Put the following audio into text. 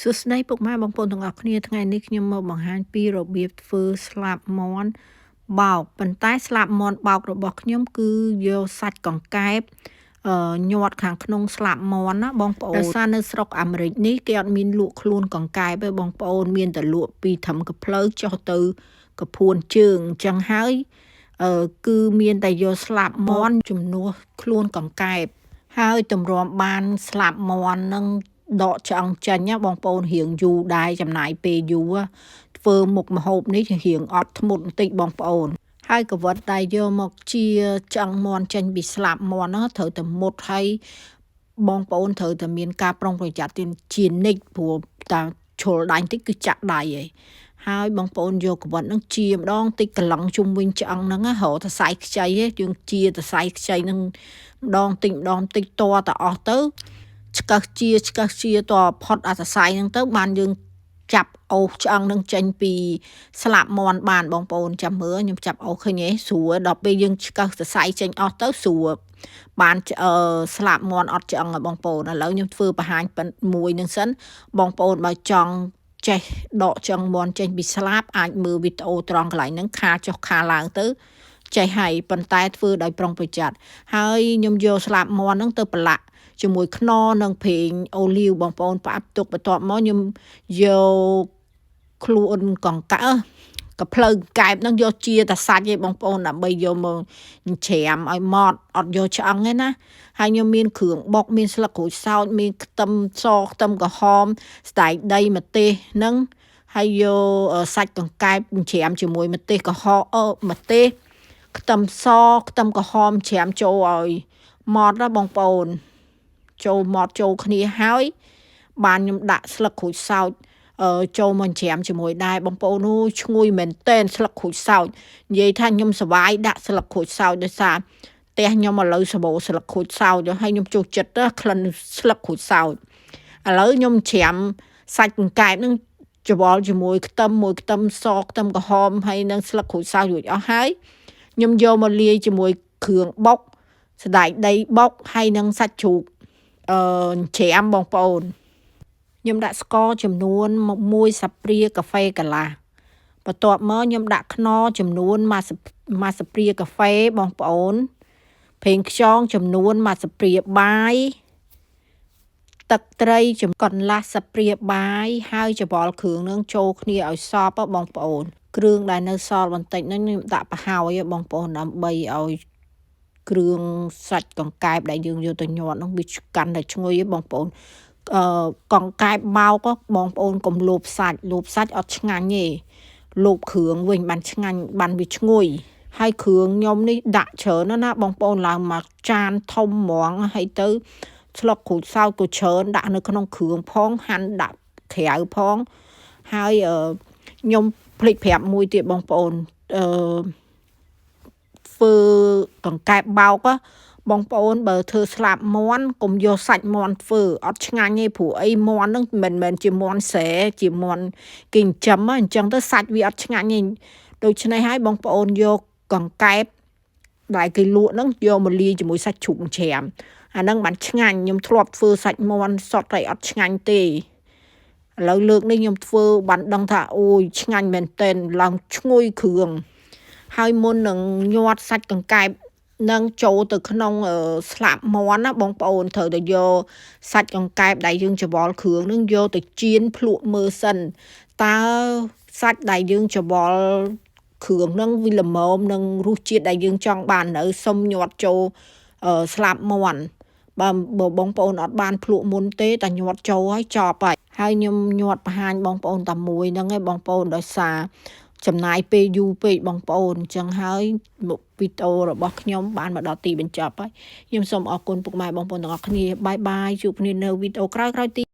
សួស្តីពុកម៉ែបងប្អូនទាំងអស់គ្នាថ្ងៃនេះខ្ញុំមកបង្ហាញពីរបៀបធ្វើស្លាបមាន់បោកប៉ុន្តែស្លាបមាន់បោករបស់ខ្ញុំគឺយកសាច់កង្កែបញាត់ខាងក្នុងស្លាបមាន់ណាបងប្អូនដោយសារនៅស្រុកអាមេរិកនេះគេអត់មានលក់ខ្លួនកង្កែបទេបងប្អូនមានតែលក់ពីត្រឹមកភ្លើចុះទៅកពួនជើងអញ្ចឹងហើយគឺមានតែយកស្លាបមាន់ជំនួសខ្លួនកង្កែបហើយតម្រាំបានស្លាបមាន់នឹងដកឆ្អឹងចេញណាបងប្អូនរៀងយូរដែរចំណាយពេលយូរធ្វើមុខម្ហូបនេះរៀងអត់ធ្មត់បន្តិចបងប្អូនហើយកវិតដែលយកមកជាឆ្អឹងមាន់ចេញពីស្លាបមាន់ហ្នឹងត្រូវតែមុតហើយបងប្អូនត្រូវតែមានការប្រុងប្រយ័ត្នជានិច្ចព្រោះតាឈុលដៃតិចគឺចាក់ដៃឯងហើយបងប្អូនយកកវិតហ្នឹងជាម្ដងតិចកន្លងជុំវិញឆ្អឹងហ្នឹងរហូតតែសៃខ្ចីយើងជាតែសៃខ្ចីហ្នឹងម្ដងតិចតតែអស់ទៅឆ្កឹះជាតផុតអាសរសៃហ្នឹងទៅបានយើងចាប់អូសឆ្អឹងនឹងចេញពីស្លាបមាន់បានបងប្អូនចាំមើលខ្ញុំចាប់អូសឃើញទេស្រួលដល់ពេលយើងឆ្កឹះសរសៃចេញអស់ទៅស្រួលបានស្លាបមាន់អត់ឆ្អឹងបងប្អូនឥឡូវខ្ញុំធ្វើបង្ហាញមួយនឹងសិនបងប្អូនបើចង់ចេះដកឆ្អឹងមាន់ចេញពីស្លាបអាចមើលវីដេអូត្រង់កន្លែងហ្នឹងខាចុះខាឡើងទៅចេះហើយប៉ុន្តែធ្វើដោយប្រុងប្រយ័ត្នហើយខ្ញុំយកស្លាបមាន់ហ្នឹងទៅប្រឡាក់ជាមួយខ្នុរនិងប្រេងអូលីវបងប្អូនផ្អាប់ទុកបន្ទាប់មកខ្ញុំយកខ្លួនកង្កែបកភ្លើកែបហ្នឹងយកជាតែសាច់ឯងបងប្អូនដើម្បីយកមកច្រាមឲ្យម៉ត់អត់យកឆ្អឹងទេណាហើយខ្ញុំមានគ្រឿងបុកមានស្លឹកក្រូចសើចមានខ្ទឹមសខ្ទឹមក្រហមស្តៅដីម្ទេសហ្នឹងហើយយកសាច់កង្កែបច្រាមជាមួយម្ទេសក្រហមម្ទេសខ្ទឹមសខ្ទឹមក្រហមច្រាមចូលឲ្យម៉ត់ណាបងប្អូនចូលម៉ត់ចូលគ្នាហើយបានខ្ញុំដាក់ស្លឹកក្រូចសើចចូលមកច្រាមជាមួយដែរបងប្អូនអូឈ្ងុយមែនតែនស្លឹកក្រូចសើចនិយាយថាខ្ញុំសប្បាយដាក់ស្លឹកក្រូចសើចដោយសារផ្ទះខ្ញុំឥឡូវសបោស្លឹកក្រូចសើចហើយខ្ញុំចូលចិត្តក្លិនស្លឹកក្រូចសើចឥឡូវខ្ញុំច្រាមសាច់កង្កែបនឹងច្បល់ជាមួយខ្ទឹមសខ្ទឹមក្រហមហើយនិងស្លឹកក្រូចសើចរួចអស់ហើយខ្ញុំយកមកលាយជាមួយគ្រឿងបុកសណ្តែកដីបុកហើយនិងសាច់ជ្រូកច្រាមបងប្អូនខ្ញុំដាក់ស្ករចំនួន1ស្លាបព្រាកាហ្វេកន្លះបន្ទាប់មកខ្ញុំដាក់ខ្នុរចំនួន1ស្លាបព្រាកាហ្វេបងប្អូនប្រេងខ្យងចំនួន1ស្លាបព្រាបាយទឹកត្រីកន្លះស្លាបព្រាបាយហើយច្បល់គ្រឿងនឹងចូលគ្នាឲ្យសព្វបងប្អូនគ្រឿងដែលនៅសល់បន្តិចហ្នឹងខ្ញុំដាក់ប្រហើយបងប្អូនដើម្បីឲ្យគ្រឿងសាច់កង្កែបដែលយើងយកទៅញាត់ហ្នឹងវាកាន់តែឈ្ងុយបងប្អូនកង្កែបបោកបងប្អូនកុំលោភសាច់អត់ឆ្ងាញ់ទេលោភគ្រឿងវិញបានឆ្ងាញ់បានវាឈ្ងុយហើយគ្រឿងខ្ញុំនេះដាក់ច្រើនណាបងប្អូនឡើងមកចានធំហ្មងហើយទៅស្លឹកក្រូចសើចក៏ច្រើនដាក់នៅក្នុងគ្រឿងផងហាន់ដាក់ក្រៅផងហើយខ្ញុំភ្លេចប្រាប់មួយទៀតបងប្អូនធ្វើកង្កែបបោកបងប្អូនបើធ្វើស្លាបមាន់កុំយកសាច់មាន់ធ្វើអត់ឆ្ងាញ់ទេព្រោះអីមាន់ហ្នឹងមិនមែនជាមាន់ស្រែជាមាន់គេចិញ្ចឹមអញ្ចឹងទៅសាច់វាអត់ឆ្ងាញ់ទេដូច្នេះហើយបងប្អូនយកកង្កែបដែលគេលក់ហ្នឹងយកមកលាយជាមួយសាច់ជ្រូកច្រាមអាហ្នឹងបានឆ្ងាញ់ខ្ញុំធ្លាប់ធ្វើសាច់មាន់សុទ្ធតែអត់ឆ្ងាញ់ទេឥឡូវលើកនេះខ្ញុំធ្វើបានដឹងថាអូយឆ្ងាញ់មែនទែនឡើងឈ្ងុយគ្រឿងហើយមុននឹងញាត់សាច់កង្កែបនឹងចូលទៅក្នុងស្លាបមាន់ណាបងប្អូនត្រូវតែយកសាច់កង្កែបដែលយើងច្បល់គ្រឿងនឹងយកទៅចៀនភ្លក់មើលសិនតើសាច់ដែលយើងច្បល់គ្រឿងនឹងវាល្មមនឹងរសជាតិដែលយើងចង់បាននៅសុំញាត់ចូលស្លាបមាន់បើបងប្អូនអត់បានភ្លក់មុនទេតែញាត់ចូលហើយចប់ហើយខ្ញុំញាត់បង្ហាញបងប្អូនតែមួយហ្នឹងឯងបងប្អូនដោយសារចំណាយពេលយូរពេកបងប្អូនអញ្ចឹងហើយវីដេអូរបស់ខ្ញុំបានមកដល់ទីបញ្ចប់ហើយខ្ញុំសូមអរគុណពុកម៉ែបងប្អូនទាំងអស់គ្នាបាយជួបគ្នានៅវីដេអូក្រោយៗទៀត